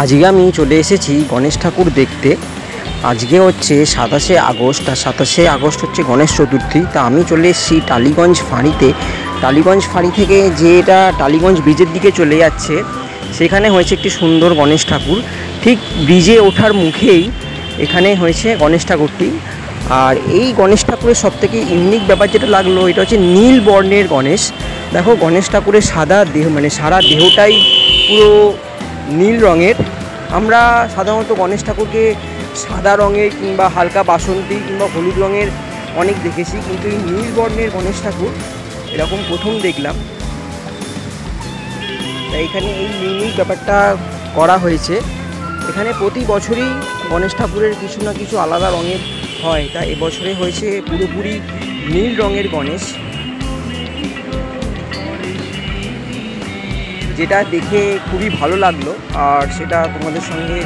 আজকে আমি চলে এসেছি গণেশ ঠাকুর দেখতে। আজকে হচ্ছে 27শে আগস্ট, আর 27শে আগস্ট হচ্ছে গণেশ চতুর্থী। তা আমি চলে এসেছি টালিগঞ্জ ফাঁড়িতে। টালিগঞ্জ ফাঁড়ি থেকে যেটা টালিগঞ্জ ব্রিজের দিকে চলে যাচ্ছে, সেখানে হয়েছে একটি সুন্দর গণেশ ঠাকুর। ঠিক ব্রিজে ওঠার মুখেই এখানে হয়েছে গণেশ ঠাকুরটি। আর এই গণেশ ঠাকুরের সবথেকে ইউনিক ব্যাপার যেটা লাগলো, এটা হচ্ছে নীল বর্ণের গণেশ। দেখো গণেশ ঠাকুরের সাদা দেহ, মানে সারা দেহটাই পুরো নীল রঙের। আমরা সাধারণত গণেশ ঠাকুরকে সাদা রঙের কিংবা হালকা বাসন্তী কিংবা হলুদ রঙের অনেক দেখেছি, কিন্তু এই নীল বর্ণের গণেশ ঠাকুর এরকম প্রথম দেখলাম। তাই এখানে এই ইউনিক ব্যাপারটা করা হয়েছে। এখানে প্রতি বছরই গণেশ ঠাকুরের কিছু না কিছু আলাদা রঙের হয়, তা এবছরে হয়েছে পুরোপুরি নীল রঙের গণেশ, যেটা দেখে খুবই ভালো লাগলো আর সেটা তোমাদের সঙ্গে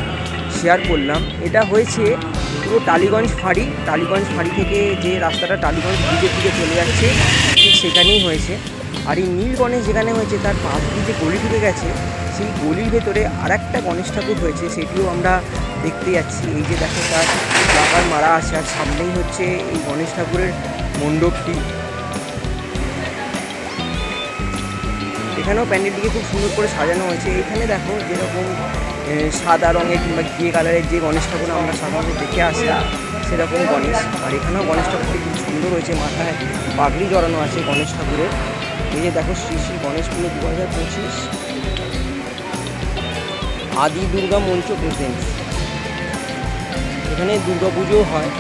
শেয়ার করলাম। এটা হয়েছে পুরো টালিগঞ্জ ফাঁড়ি। টালিগঞ্জ ফাঁড়ি থেকে যে রাস্তাটা টালিগঞ্জ ব্রিজের দিকে চলে যাচ্ছে, ঠিক সেখানেই হয়েছে। আর এই নীল গণেশ যেখানে হয়েছে তার পাশ দিয়ে যে গলি ঢুকে গেছে, সেই গলির ভেতরে আরেকটা গণেশ ঠাকুর হয়েছে, সেটিও আমরা দেখতে যাচ্ছি। এই যে দেখো তার লাগার মারা আছে, আর সামনেই হচ্ছে এই গণেশ ঠাকুরের মণ্ডপটি। এখানেও প্যান্ডেলটিকে খুব সুন্দর করে সাজানো হয়েছে। এখানে দেখো যেরকম সাদা রঙের কিংবা ঘিয়ে কালারের যে গণেশ ঠাকুর আমরা সাধারণত দেখে আসি, সেরকম গণেশ। আর এখানেও গণেশ ঠাকুরটি খুব সুন্দর হয়েছে, মাথায় পাগড়ি জড়ানো আছে গণেশ ঠাকুরের। এই যে দেখো শ্রী শ্রী গণেশ পুজো 2025 আদি দুর্গা মঞ্চ প্রেজেন্টস। এখানে দুর্গা পুজোও হয়।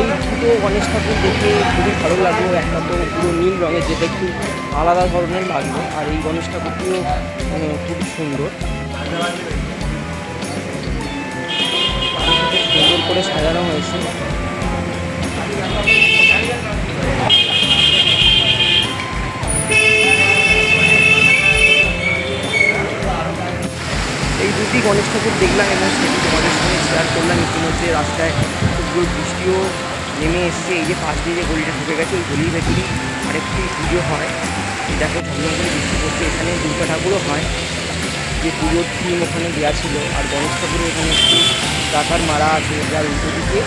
এই দুটো গণেশ ঠাকুর দেখে খুবই ভালো লাগলো। একটা তো পুরো নীল রঙের, যেটা একটু আলাদা ধরনের লাগলো, আর এই গণেশ ঠাকুরটিও খুবই সুন্দর সুন্দর করে সাজানো হয়েছে। এই দুটি গণেশ ঠাকুর দেখলাম এবং সেটি তোমাদের সঙ্গে শেয়ার করলাম। ইতিমধ্যে রাস্তায় খুব বৃষ্টিও নেমে এসছে। এই যে পাশ দিয়ে যে গলিটা ঢুকে গেছে, ওই গলির ভেতরেই আরেকটি পুজো হয়। দেখো ঝমঝম করে বৃষ্টি পড়ছে। এখানে দুর্গা ঠাকুরও হয়, যে পুজোর থিম ওখানে দেওয়া ছিল। আর গণেশ ঠাকুরের এখানে একটি টাকার মারা আছে, যার উল্টো দিকে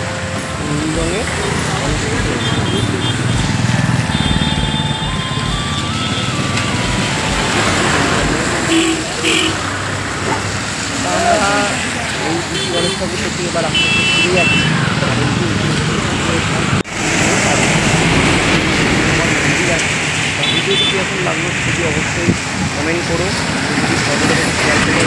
নীল রঙের গণেশ ঠাকুর। আমরা এই দুটি গণেশ ঠাকুর থেকে এবার আস্তে আস্তে ফিরে যাচ্ছি। ভিডিওটি কীরকম লাগলো সেটি অবশ্যই কমেন্ট করো, যদি ভালো লাগে শেয়ার করে।